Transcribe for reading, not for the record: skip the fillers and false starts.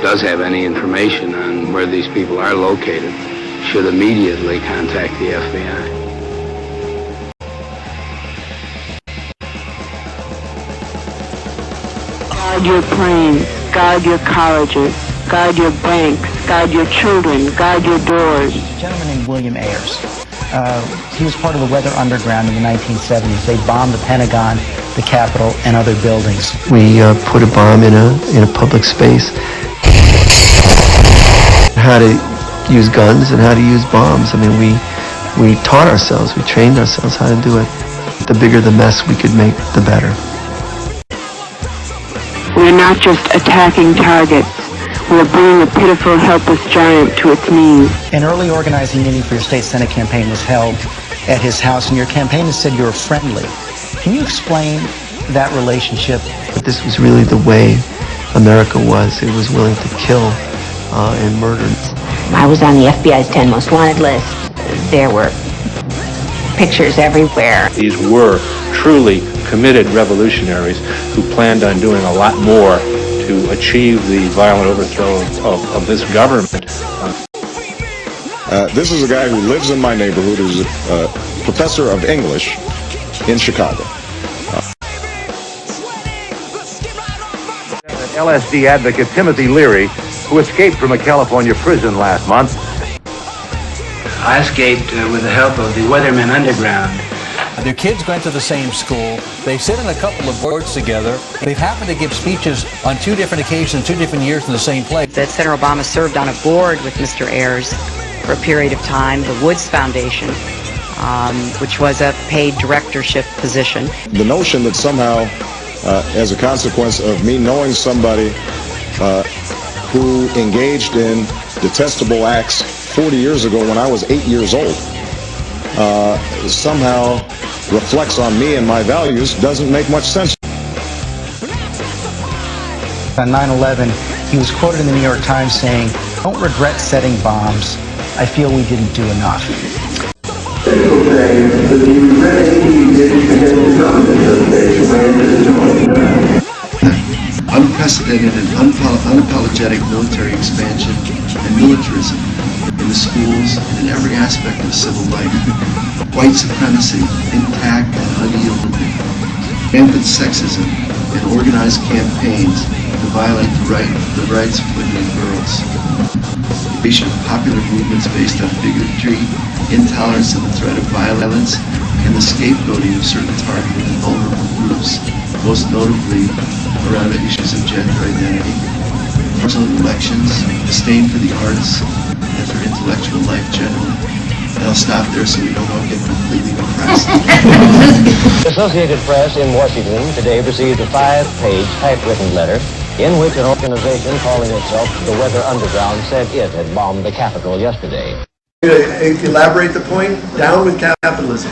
does have any information on where these people are located should immediately contact the FBI. Guard your planes, guard your colleges, guard your banks, guard your children, guard your doors. A gentleman named William Ayers. He was part of the Weather Underground in the 1970s. They bombed the Pentagon, the Capitol, and other buildings. We put a bomb in a public space. How to use guns and how to use bombs. I mean, we taught ourselves, we trained ourselves how to do it. The bigger the mess we could make, the better. We're not just attacking targets. We're bringing a pitiful, helpless giant to its knees. An early organizing meeting for your state Senate campaign was held at his house, and your campaign said you were friendly. Can you explain that relationship? But this was really the way America was. It was willing to kill and murder. I was on the FBI's 10 most wanted list. There were pictures everywhere. These were truly committed revolutionaries who planned on doing a lot more to achieve the violent overthrow of this government. This is a guy who lives in my neighborhood, who's a professor of English in Chicago. LSD advocate Timothy Leary, who escaped from a California prison last month. I escaped with the help of the Weathermen underground. Their kids went to the same school. They sit in a couple of boards together. They've happened to give speeches on 2 different occasions, 2 different years in the same place. That Senator Obama served on a board with Mr. Ayers for a period of time, the Woods Foundation, which was a paid directorship position. The notion that somehow, as a consequence of me knowing somebody who engaged in detestable acts 40 years ago when I was 8 years old, somehow reflects on me and my values doesn't make much sense. On 9/11, he was quoted in the New York Times saying, "Don't regret setting bombs. I feel we didn't do enough." Unprecedented and unapologetic military expansion and militarism in the schools and in every aspect of civil life. White supremacy, intact and unyielding. Rampant sexism and organized campaigns to violate the rights of women and girls. Creation of popular movements based on bigotry, intolerance and the threat of violence, and the scapegoating of certain targeted and vulnerable groups, most notably around issues of gender identity, personal elections, disdain for the arts, and for intellectual life generally. And I'll stop there so we don't all get completely depressed. The Associated Press in Washington today received a 5-page typewritten letter in which an organization calling itself the Weather Underground said it had bombed the Capitol yesterday. Elaborate the point, down with capitalism.